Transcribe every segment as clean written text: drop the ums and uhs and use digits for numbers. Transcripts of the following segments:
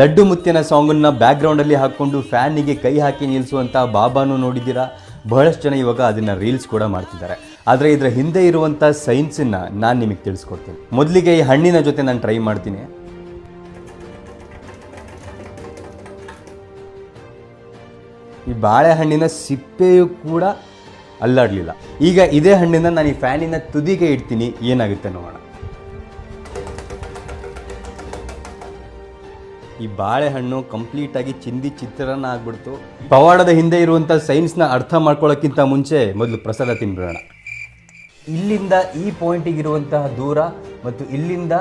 ಲಡ್ಡು ಮುತ್ತಿನ ಸಾಂಗನ್ನು ಬ್ಯಾಕ್ಗ್ರೌಂಡಲ್ಲಿ ಹಾಕ್ಕೊಂಡು ಫ್ಯಾನಿಗೆ ಕೈ ಹಾಕಿ ನಿಲ್ಲಿಸುವಂಥ ಬಾಬಾನು ನೋಡಿದ್ದೀರಾ. ಬಹಳಷ್ಟು ಜನ ಇವಾಗ ಅದನ್ನು ರೀಲ್ಸ್ ಕೂಡ ಮಾಡ್ತಿದ್ದಾರೆ. ಆದರೆ ಇದರ ಹಿಂದೆ ಇರುವಂಥ ಸೈನ್ಸನ್ನು ನಾನು ನಿಮಗೆ ತಿಳಿಸ್ಕೊಡ್ತೀನಿ. ಮೊದಲಿಗೆ ಈ ಹಣ್ಣಿನ ಜೊತೆ ನಾನು ಟ್ರೈ ಮಾಡ್ತೀನಿ. ಈ ಬಾಳೆಹಣ್ಣಿನ ಸಿಪ್ಪೆಯೂ ಕೂಡ ಅಲ್ಲಾಡಲಿಲ್ಲ. ಈಗ ಇದೇ ಹಣ್ಣಿನ ನಾನು ಈ ಫ್ಯಾನಿನ ತುದಿಗೆ ಇಡ್ತೀನಿ, ಏನಾಗುತ್ತೆ ನೋಡೋಣ. ಈ ಬಾಳೆಹಣ್ಣು ಕಂಪ್ಲೀಟಾಗಿ ಚಿಂದಿ ಚಿತ್ರಾನ್ನ ಆಗ್ಬಿಡ್ತು. ಪವಾಡದ ಹಿಂದೆ ಇರುವಂಥ ಸೈನ್ಸ್ನ ಅರ್ಥ ಮಾಡ್ಕೊಳ್ಳೋಕ್ಕಿಂತ ಮುಂಚೆ ಮೊದಲು ಪ್ರಸಾದ ತಿನ್ಬಿಡೋಣ. ಇಲ್ಲಿಂದ ಈ ಪಾಯಿಂಟಿಗಿರುವಂತಹ ದೂರ ಮತ್ತು ಇಲ್ಲಿಂದ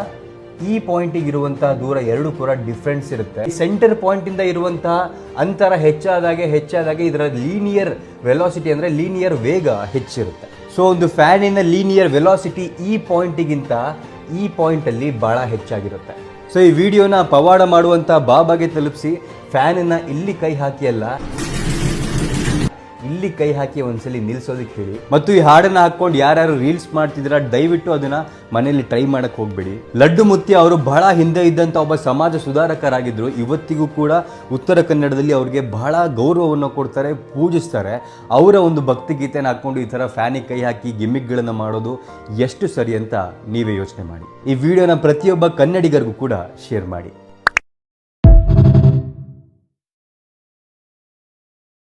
ಈ ಪಾಯಿಂಟಿಗಿರುವಂತಹ ದೂರ ಎರಡು ಕೂಡ ಡಿಫ್ರೆನ್ಸ್ ಇರುತ್ತೆ. ಈ ಸೆಂಟರ್ ಪಾಯಿಂಟಿಂದ ಇರುವಂತಹ ಅಂತರ ಹೆಚ್ಚಾದಾಗೆ ಇದರ ಲೀನಿಯರ್ ವೆಲಾಸಿಟಿ ಅಂದರೆ ಲೀನಿಯರ್ ವೇಗ ಹೆಚ್ಚಿರುತ್ತೆ. ಸೊ ಒಂದು ಫ್ಯಾನಿನ ಲೀನಿಯರ್ ವೆಲಾಸಿಟಿ ಈ ಪಾಯಿಂಟಿಗಿಂತ ಈ ಪಾಯಿಂಟಲ್ಲಿ ಭಾಳ ಹೆಚ್ಚಾಗಿರುತ್ತೆ. ಸೊ ಈ ವಿಡಿಯೋನ ಪವಾಡ ಮಾಡುವಂಥ ಬಾಬಾಗೆ ತಲುಪಿಸಿ ಫ್ಯಾನನ್ನು ಇಲ್ಲಿ ಕೈ ಹಾಕಿ ಅಲ್ಲ, ಇಲ್ಲಿ ಕೈ ಹಾಕಿ ಒಂದ್ಸಲಿ ನಿಲ್ಸೋದಕ್ಕೆ ಹೇಳಿ. ಮತ್ತು ಈ ಹಾಡನ್ನು ಹಾಕ್ಕೊಂಡು ಯಾರ್ಯಾರು ರೀಲ್ಸ್ ಮಾಡ್ತಿದ್ದೀರಾ ದಯವಿಟ್ಟು ಅದನ್ನ ಮನೆಯಲ್ಲಿ ಟ್ರೈ ಮಾಡಕ್ಕೆ ಹೋಗ್ಬೇಡಿ. ಲಡ್ಡು ಮುತ್ತಿ ಅವರು ಬಹಳ ಹಿಂದೆ ಇದ್ದಂಥ ಒಬ್ಬ ಸಮಾಜ ಸುಧಾರಕರಾಗಿದ್ದರು. ಇವತ್ತಿಗೂ ಕೂಡ ಉತ್ತರ ಕನ್ನಡದಲ್ಲಿ ಅವ್ರಿಗೆ ಬಹಳ ಗೌರವವನ್ನು ಕೊಡ್ತಾರೆ, ಪೂಜಿಸ್ತಾರೆ. ಅವರ ಒಂದು ಭಕ್ತಿಗೀತೆನ ಹಾಕ್ಕೊಂಡು ಈ ಥರ ಫ್ಯಾನಿಗೆ ಕೈ ಹಾಕಿ ಗಿಮಿಕ್ಗಳನ್ನು ಮಾಡೋದು ಎಷ್ಟು ಸರಿ ಅಂತ ನೀವೇ ಯೋಚನೆ ಮಾಡಿ. ಈ ವಿಡಿಯೋನ ಪ್ರತಿಯೊಬ್ಬ ಕನ್ನಡಿಗರಿಗೂ ಕೂಡ ಶೇರ್ ಮಾಡಿ.